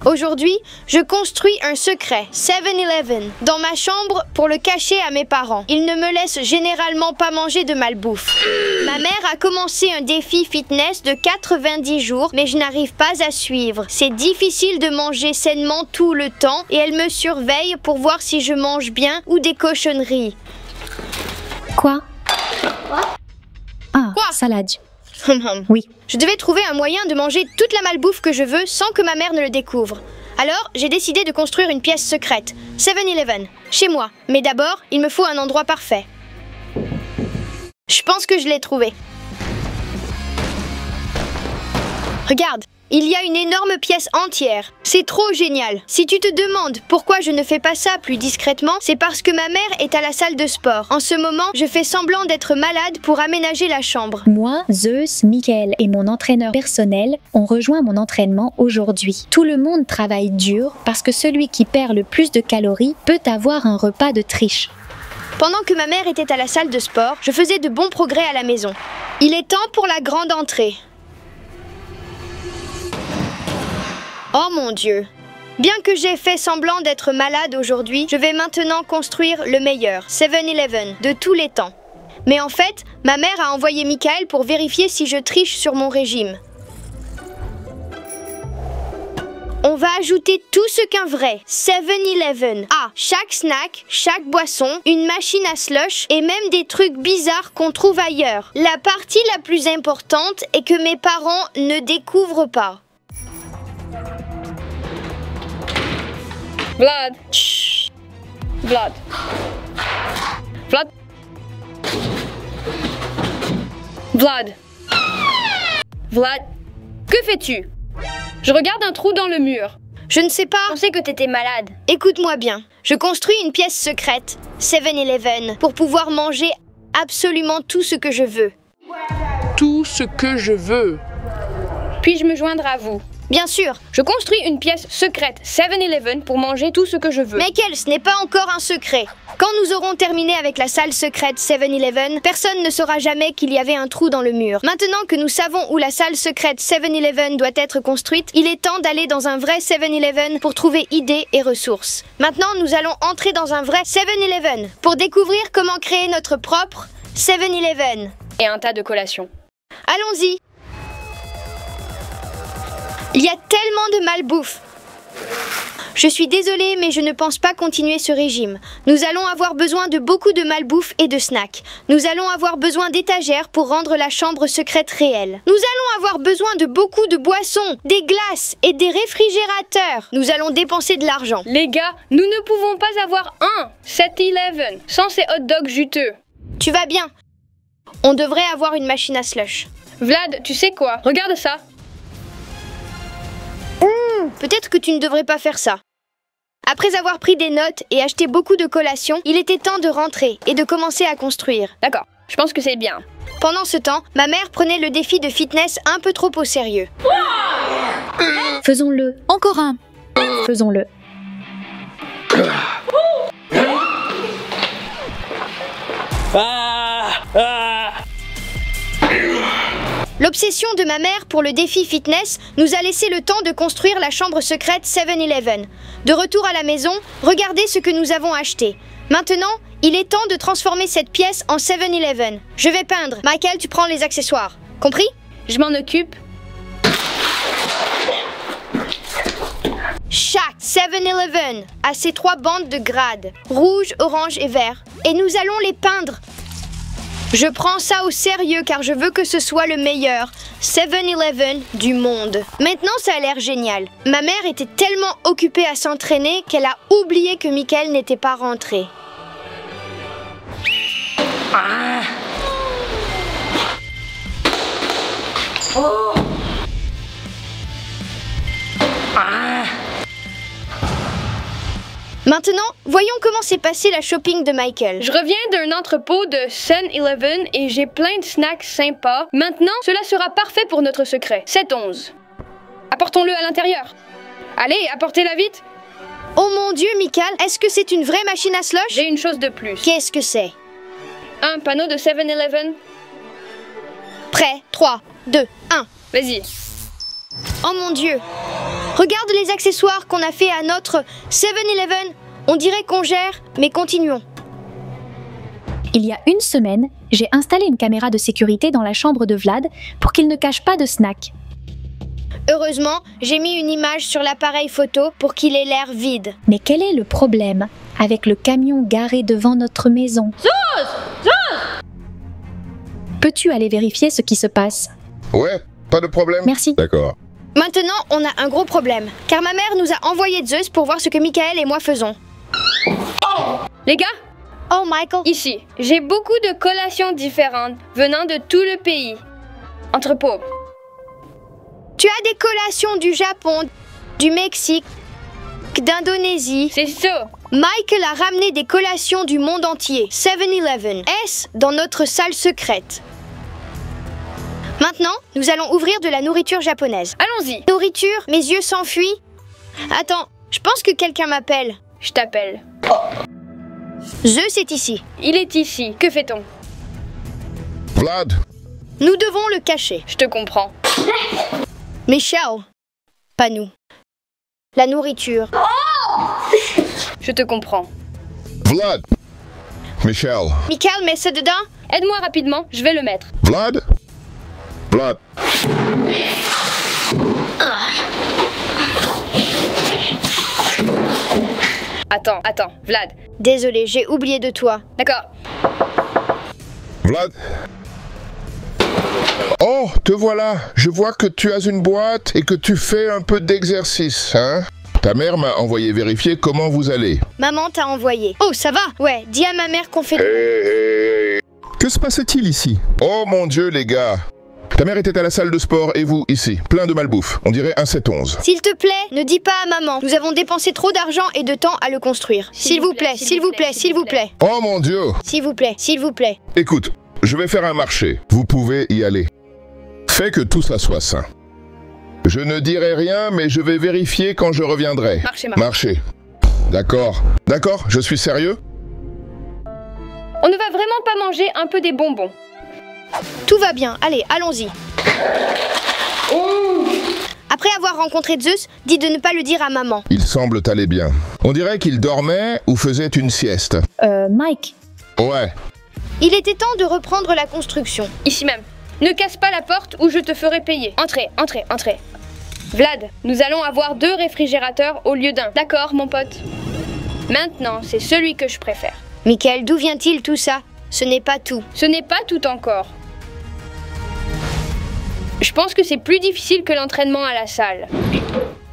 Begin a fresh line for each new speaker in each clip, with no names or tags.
Aujourd'hui, je construis un secret, 7-Eleven, dans ma chambre pour le cacher à mes parents. Ils ne me laissent généralement pas manger de malbouffe. Ma mère a commencé un défi fitness de 90 jours, mais je n'arrive pas à suivre. C'est difficile de manger sainement tout le temps et elle me surveille pour voir si je mange bien ou des cochonneries.
Quoi? Ah,
Quoi?
salade. Oui.
Je devais trouver un moyen de manger toute la malbouffe que je veux sans que ma mère ne le découvre. Alors, j'ai décidé de construire une pièce secrète, 7-Eleven, chez moi. Mais d'abord, il me faut un endroit parfait. Je pense que je l'ai trouvé. Regarde, il y a une énorme pièce entière. C'est trop génial. Si tu te demandes pourquoi je ne fais pas ça plus discrètement, c'est parce que ma mère est à la salle de sport. En ce moment, je fais semblant d'être malade pour aménager la chambre.
Moi, Zeus, Michael et mon entraîneur personnel ont rejoint mon entraînement aujourd'hui. Tout le monde travaille dur parce que celui qui perd le plus de calories peut avoir un repas de triche.
Pendant que ma mère était à la salle de sport, je faisais de bons progrès à la maison. Il est temps pour la grande entrée. Oh mon Dieu! Bien que j'ai fait semblant d'être malade aujourd'hui, je vais maintenant construire le meilleur, 7-Eleven, de tous les temps. Mais en fait, ma mère a envoyé Michael pour vérifier si je triche sur mon régime. On va ajouter tout ce qu'un vrai 7-Eleven a. Chaque snack, chaque boisson, une machine à slush et même des trucs bizarres qu'on trouve ailleurs. La partie la plus importante est que mes parents ne découvrent pas.
Vlad. Chut. Vlad. Vlad. Vlad. Vlad. Que fais-tu? Je regarde un trou dans le mur.
Je ne sais pas.
Je pensais que t'étais malade.
Écoute-moi bien. Je construis une pièce secrète, 7-Eleven, pour pouvoir manger absolument tout ce que je veux.
Tout ce que je veux.
Puis-je me joindre à vous?
Bien sûr.
Je construis une pièce secrète 7-Eleven pour manger tout ce que je veux.
Michael, ce n'est pas encore un secret. Quand nous aurons terminé avec la salle secrète 7-Eleven, personne ne saura jamais qu'il y avait un trou dans le mur. Maintenant que nous savons où la salle secrète 7-Eleven doit être construite, il est temps d'aller dans un vrai 7-Eleven pour trouver idées et ressources. Maintenant, nous allons entrer dans un vrai 7-Eleven pour découvrir comment créer notre propre 7-Eleven.
Et un tas de collations.
Allons-y. Il y a tellement de malbouffe. Je suis désolée, mais je ne pense pas continuer ce régime. Nous allons avoir besoin de beaucoup de malbouffe et de snacks. Nous allons avoir besoin d'étagères pour rendre la chambre secrète réelle. Nous allons avoir besoin de beaucoup de boissons, des glaces et des réfrigérateurs. Nous allons dépenser de l'argent.
Les gars, nous ne pouvons pas avoir un 7-Eleven sans ces hot dogs juteux.
Tu vas bien. On devrait avoir une machine à slush.
Vlad, tu sais quoi? Regarde ça.
Peut-être que tu ne devrais pas faire ça. Après avoir pris des notes et acheté beaucoup de collations, il était temps de rentrer et de commencer à construire.
D'accord, je pense que c'est bien.
Pendant ce temps, ma mère prenait le défi de fitness un peu trop au sérieux.
Faisons-le. Encore un. Faisons-le.
L'obsession de ma mère pour le défi fitness nous a laissé le temps de construire la chambre secrète 7-Eleven. De retour à la maison, regardez ce que nous avons acheté. Maintenant, il est temps de transformer cette pièce en 7-Eleven. Je vais peindre. Michael, tu prends les accessoires. Compris?
Je m'en occupe.
Chaque 7-Eleven a ses 3 bandes de grades, rouge, orange et vert. Et nous allons les peindre. Je prends ça au sérieux car je veux que ce soit le meilleur 7-Eleven du monde. Maintenant, ça a l'air génial. Ma mère était tellement occupée à s'entraîner qu'elle a oublié que Michael n'était pas rentré. Maintenant, voyons comment s'est passé la shopping de Michael.
Je reviens d'un entrepôt de 7-Eleven et j'ai plein de snacks sympas. Maintenant, cela sera parfait pour notre secret. 7-11. Apportons-le à l'intérieur. Allez, apportez-la vite.
Oh mon Dieu, Michael, est-ce que c'est une vraie machine à slush?
J'ai une chose de plus.
Qu'est-ce que c'est?
Un panneau de 7-Eleven.
Prêt, 3, 2, 1.
Vas-y.
Oh mon Dieu! Regarde les accessoires qu'on a fait à notre 7-Eleven. On dirait qu'on gère, mais continuons.
Il y a une semaine, j'ai installé une caméra de sécurité dans la chambre de Vlad pour qu'il ne cache pas de snack.
Heureusement, j'ai mis une image sur l'appareil photo pour qu'il ait l'air vide.
Mais quel est le problème avec le camion garé devant notre maison? Peux-tu aller vérifier ce qui se passe?
Ouais, pas de problème.
Merci.
D'accord.
Maintenant, on a un gros problème, car ma mère nous a envoyé Zeus pour voir ce que Michael et moi faisons.
Les gars,
Oh, Michael.
ici, j'ai beaucoup de collations différentes venant de tout le pays. Entrepôt.
Tu as des collations du Japon, du Mexique, d'Indonésie.
C'est ça.
Michael a ramené des collations du monde entier. 7-Eleven. Est dans notre salle secrète. Maintenant, nous allons ouvrir de la nourriture japonaise.
Allons-y.
Nourriture, mes yeux s'enfuient. Attends, je pense que quelqu'un m'appelle.
Je t'appelle.
Zeus est ici.
Il est ici. Que fait-on?
Vlad,
Nous devons le cacher.
Je te comprends.
Michel. Pas nous. La nourriture.
Je te comprends.
Vlad. Michel.
Michael, mets ça dedans.
Aide-moi rapidement, je vais le mettre.
Vlad. Vlad.
Attends, Vlad.
Désolé, j'ai oublié de toi.
D'accord.
Vlad. Oh, te voilà. Je vois que tu as une boîte et que tu fais un peu d'exercice, hein? Ta mère m'a envoyé vérifier comment vous allez.
Maman t'a envoyé. Oh, ça va? Ouais, dis à ma mère qu'on fait...
Hey.
Que se passe-t-il ici?
Oh mon Dieu, les gars. Ta mère était à la salle de sport et vous, ici, plein de malbouffe. On dirait un 7-11.
S'il te plaît, ne dis pas à maman. Nous avons dépensé trop d'argent et de temps à le construire. S'il vous plaît, s'il vous plaît, s'il vous plaît.
Oh mon Dieu.
S'il vous plaît, s'il vous plaît.
Écoute, je vais faire un marché. Vous pouvez y aller. Fais que tout ça soit sain. Je ne dirai rien, mais je vais vérifier quand je reviendrai.
Marché.
D'accord. D'accord, je suis sérieux?
On ne va vraiment pas manger un peu des bonbons.
Tout va bien. Allez, allons-y. Après avoir rencontré Zeus, dis de ne pas le dire à maman.
Il semble aller bien. On dirait qu'il dormait ou faisait une sieste.
Mike,
Ouais.
Il était temps de reprendre la construction.
Ici même. Ne casse pas la porte ou je te ferai payer. Entrez. Vlad, nous allons avoir 2 réfrigérateurs au lieu d'un. D'accord, mon pote? Maintenant, c'est celui que je préfère.
Michael, d'où vient-il tout ça? Ce n'est pas tout.
Ce n'est pas tout encore. Je pense que c'est plus difficile que l'entraînement à la salle.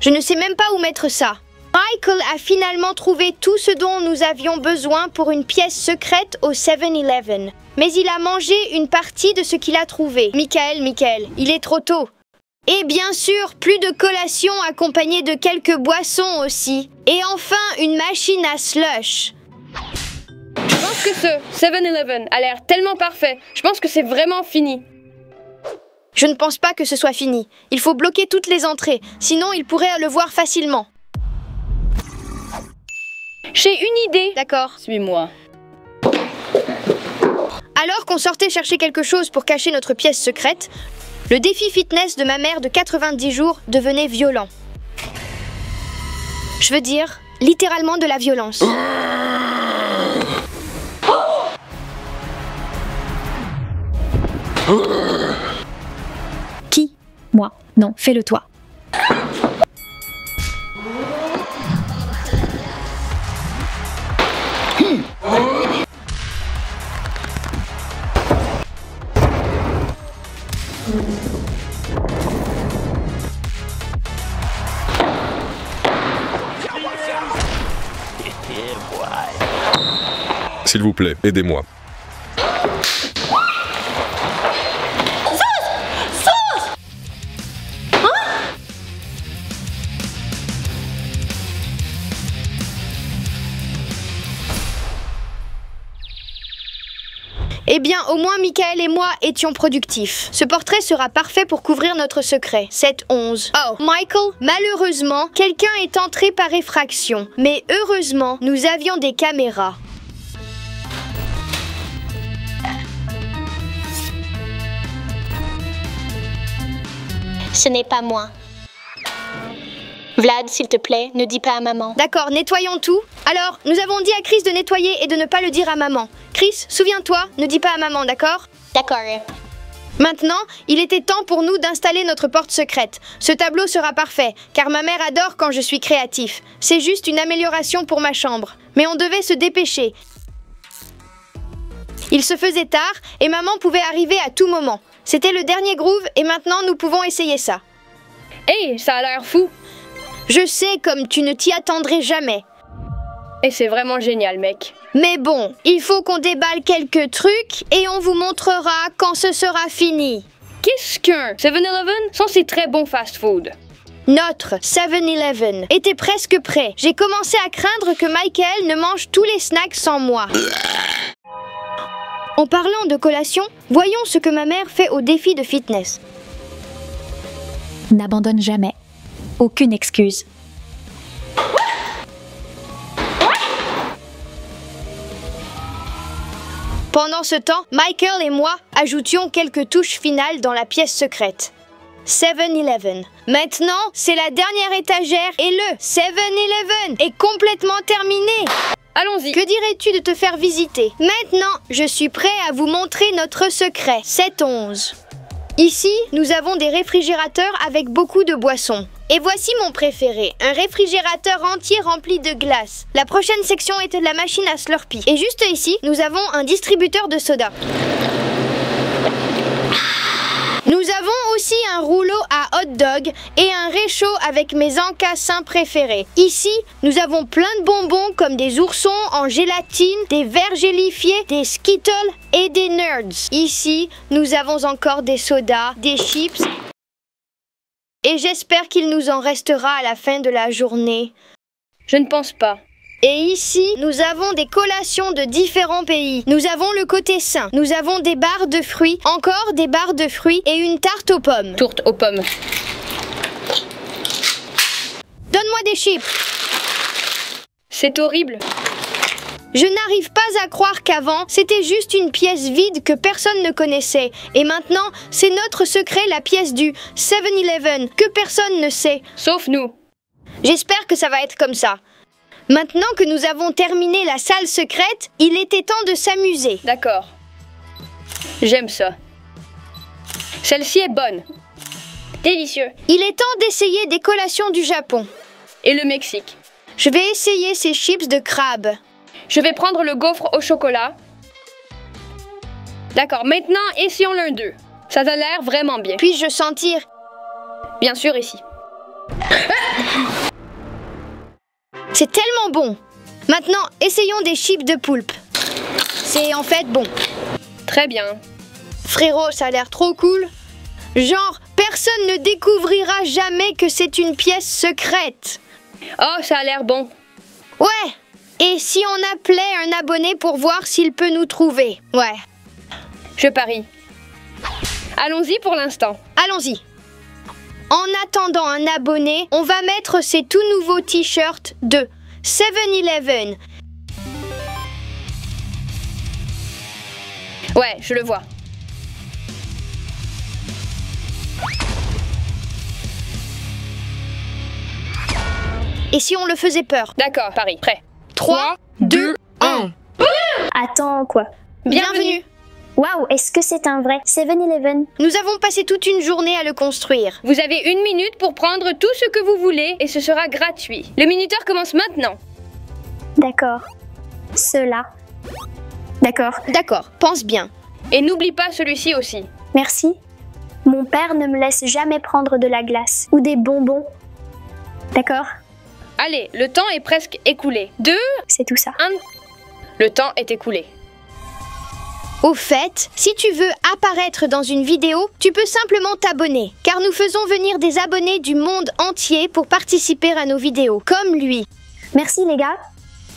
Je ne sais même pas où mettre ça. Michael a finalement trouvé tout ce dont nous avions besoin pour une pièce secrète au 7-Eleven. Mais il a mangé une partie de ce qu'il a trouvé. Michael, il est trop tôt. Et bien sûr, plus de collation accompagnée de quelques boissons aussi. Et enfin, une machine à slush.
Je pense que ce 7-Eleven a l'air tellement parfait. Je pense que c'est vraiment fini.
Je ne pense pas que ce soit fini. Il faut bloquer toutes les entrées, sinon il pourrait le voir facilement.
J'ai une idée.
D'accord.
Suis-moi.
Alors qu'on sortait chercher quelque chose pour cacher notre pièce secrète, le défi fitness de ma mère de 90 jours devenait violent. Je veux dire, littéralement de la violence.
qui? Moi. Non, fais-le toi.
S'il vous plaît, aidez-moi.
Eh bien, au moins Michael et moi étions productifs. Ce portrait sera parfait pour couvrir notre secret. 7-11. Oh, Michael, malheureusement, quelqu'un est entré par effraction. Mais heureusement, nous avions des caméras.
Ce n'est pas moi. Vlad, s'il te plaît, ne dis pas à maman.
D'accord, nettoyons tout. Alors, nous avons dit à Chris de nettoyer et de ne pas le dire à maman. Chris, souviens-toi, ne dis pas à maman, d'accord?
D'accord.
Maintenant, il était temps pour nous d'installer notre porte secrète. Ce tableau sera parfait, car ma mère adore quand je suis créatif. C'est juste une amélioration pour ma chambre. Mais on devait se dépêcher. Il se faisait tard et maman pouvait arriver à tout moment. C'était le dernier groove et maintenant nous pouvons essayer ça.
Hey, ça a l'air fou.
Je sais comme tu ne t'y attendrais jamais.
Et c'est vraiment génial, mec.
Mais bon, il faut qu'on déballe quelques trucs et on vous montrera quand ce sera fini.
Qu'est-ce qu'un 7-Eleven sont ces très bons fast-food?
Notre 7-Eleven était presque prêt. J'ai commencé à craindre que Michael ne mange tous les snacks sans moi. En parlant de collation, voyons ce que ma mère fait au défi de fitness.
N'abandonne jamais. Aucune excuse.
Pendant ce temps, Michael et moi ajoutions quelques touches finales dans la pièce secrète. 7-Eleven. Maintenant, c'est la dernière étagère et le 7-Eleven est complètement terminé.
Allons-y.
Que dirais-tu de te faire visiter? Maintenant, je suis prêt à vous montrer notre secret. 7-11. Ici, nous avons des réfrigérateurs avec beaucoup de boissons. Et voici mon préféré, un réfrigérateur entier rempli de glace. La prochaine section est de la machine à Slurpee. Et juste ici, nous avons un distributeur de soda. Nous avons aussi un rouleau à hot dog et un réchaud avec mes encassins préférés. Ici, nous avons plein de bonbons comme des oursons en gélatine, des verres gélifiés, des Skittles et des Nerds. Ici, nous avons encore des sodas, des chips. Et j'espère qu'il nous en restera à la fin de la journée.
Je ne pense pas.
Et ici, nous avons des collations de différents pays. Nous avons le côté sain. Nous avons des barres de fruits, encore des barres de fruits et une tarte aux pommes.
Tourte aux pommes.
Donne-moi des chips.
C'est horrible.
Je n'arrive pas à croire qu'avant, c'était juste une pièce vide que personne ne connaissait. Et maintenant, c'est notre secret, la pièce du 7-Eleven, que personne ne sait.
Sauf nous.
J'espère que ça va être comme ça. Maintenant que nous avons terminé la salle secrète, il était temps de s'amuser.
D'accord. J'aime ça. Celle-ci est bonne. Délicieux.
Il est temps d'essayer des collations du Japon.
Et le Mexique.
Je vais essayer ces chips de crabe.
Je vais prendre le gaufre au chocolat. D'accord, maintenant essayons l'un d'eux. Ça a l'air vraiment bien.
Puis-je sentir?
Bien sûr, ici.
C'est tellement bon. Maintenant, essayons des chips de poulpe. C'est en fait bon.
Très bien.
Frérot, ça a l'air trop cool. Genre, personne ne découvrira jamais que c'est une pièce secrète.
Oh, ça a l'air bon.
Ouais. Et si on appelait un abonné pour voir s'il peut nous trouver? Ouais.
Je parie. Allons-y pour l'instant.
Allons-y. En attendant un abonné, on va mettre ces tout nouveaux t-shirts de 7-Eleven.
Ouais, je le vois.
Et si on le faisait peur?
D'accord, Paris, prêt.
3, 2, 1.
Attends, quoi?
Bienvenue.
Waouh, est-ce que c'est un vrai 7-Eleven?
Nous avons passé toute une journée à le construire.
Vous avez 1 minute pour prendre tout ce que vous voulez et ce sera gratuit. Le minuteur commence maintenant.
D'accord. Cela. D'accord.
D'accord, pense bien.
Et n'oublie pas celui-ci aussi.
Merci. Mon père ne me laisse jamais prendre de la glace ou des bonbons. D'accord?
Allez, le temps est presque écoulé. 2,
C'est tout ça.
1. Le temps est écoulé.
Au fait, si tu veux apparaître dans une vidéo, tu peux simplement t'abonner, car nous faisons venir des abonnés du monde entier pour participer à nos vidéos, comme lui.
Merci les gars.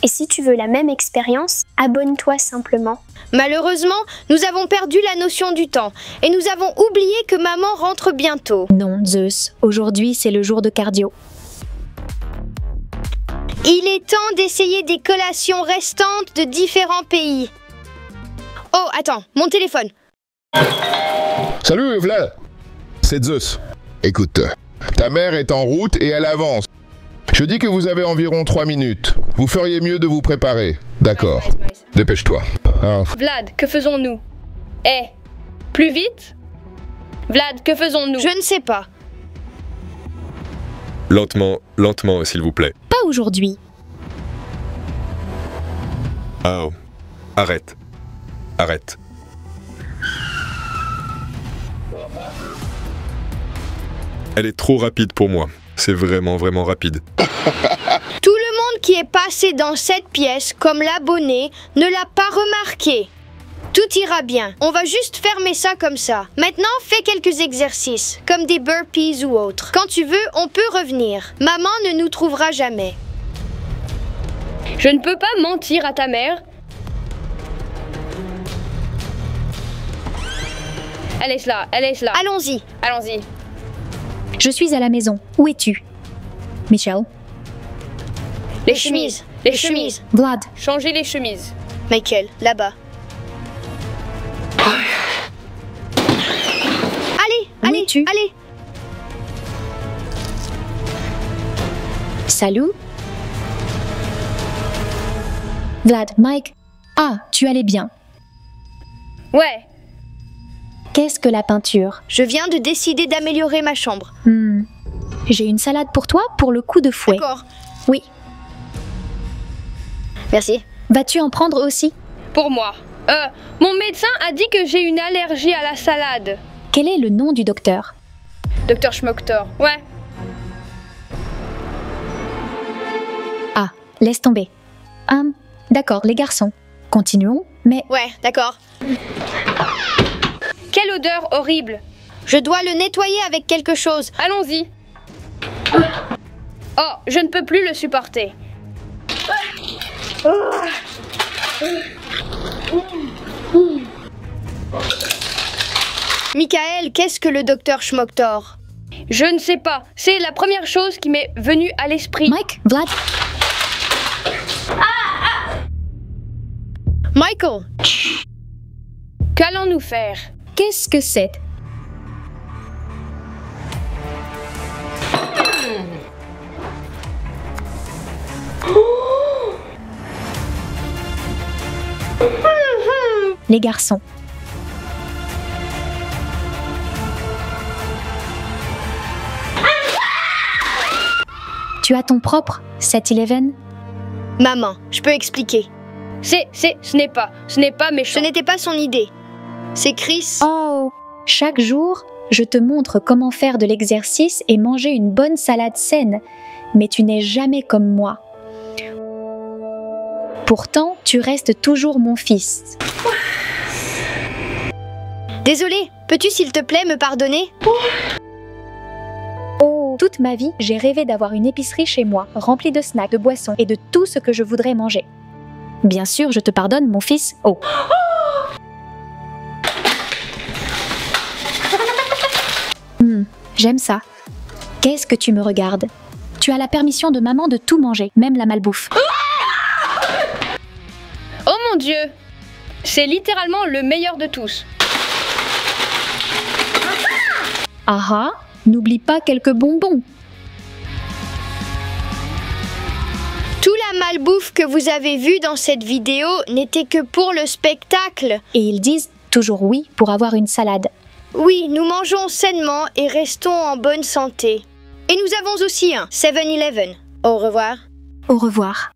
Et si tu veux la même expérience, abonne-toi simplement.
Malheureusement, nous avons perdu la notion du temps, et nous avons oublié que maman rentre bientôt.
Non, Zeus, aujourd'hui c'est le jour de cardio.
Il est temps d'essayer des collations restantes de différents pays. Oh, attends, mon téléphone.
Salut, Vlad. C'est Zeus. Écoute, ta mère est en route et elle avance. Je dis que vous avez environ 3 minutes. Vous feriez mieux de vous préparer. D'accord.
Nice.
Dépêche-toi. Ah,
Vlad, que faisons-nous? Plus vite? Vlad, que faisons-nous?
Je ne sais pas.
Lentement, lentement, s'il vous plaît.
Pas aujourd'hui.
Ah, oh. Arrête. Arrête. Elle est trop rapide pour moi. C'est vraiment, vraiment rapide.
Tout le monde qui est passé dans cette pièce, comme l'abonné, ne l'a pas remarqué. Tout ira bien. On va juste fermer ça comme ça. Maintenant, fais quelques exercices, comme des burpees ou autres. Quand tu veux, on peut revenir. Maman ne nous trouvera jamais.
Je ne peux pas mentir à ta mère. Elle est là, elle est là.
Allons-y.
Allons-y.
Je suis à la maison. Où es-tu? Michel?
Les chemises. Les chemises.
Vlad?
Changez les chemises.
Michael, là-bas. Allez,
Où
allez,
es-tu?
allez.
Salut? Vlad, Mike? Ah, tu allais bien.
Ouais.
Qu'est-ce que la peinture?
Je viens de décider d'améliorer ma chambre.
J'ai une salade pour toi pour le coup de fouet.
D'accord.
Oui.
Merci.
Vas-tu en prendre aussi?
Pour moi. Mon médecin a dit que j'ai une allergie à la salade.
Quel est le nom du docteur?
Docteur Schmoktor. Ouais.
Ah, laisse tomber. D'accord, les garçons. Continuons, mais
Ouais, d'accord.
Quelle odeur horrible.
Je dois le nettoyer avec quelque chose.
Allons-y. Oh, je ne peux plus le supporter.
Michael, qu'est-ce que le docteur Schmoktor?
Je ne sais pas. C'est la première chose qui m'est venue à l'esprit.
Mike, Vlad,
Michael,
Qu'allons-nous faire?
qu'est-ce que c'est? Les garçons. Tu as ton propre 7-Eleven?
maman, je peux expliquer.
Ce n'est pas méchant.
Ce n'était pas son idée. C'est Chris.
Oh, chaque jour, je te montre comment faire de l'exercice et manger une bonne salade saine, mais tu n'es jamais comme moi. Pourtant, tu restes toujours mon fils.
Désolé, peux-tu s'il te plaît me pardonner?
Oh, toute ma vie, j'ai rêvé d'avoir une épicerie chez moi, remplie de snacks, de boissons et de tout ce que je voudrais manger. Bien sûr, je te pardonne, mon fils. Oh. J'aime ça. Qu'est-ce que tu me regardes? Tu as la permission de maman de tout manger, même la malbouffe.
Oh mon Dieu! C'est littéralement le meilleur de tous.
Ah ah, n'oublie pas quelques bonbons.
Tout la malbouffe que vous avez vue dans cette vidéo n'était que pour le spectacle.
Et ils disent toujours oui pour avoir une salade.
Oui, nous mangeons sainement et restons en bonne santé. Et nous avons aussi un 7-Eleven. Au revoir.
Au revoir.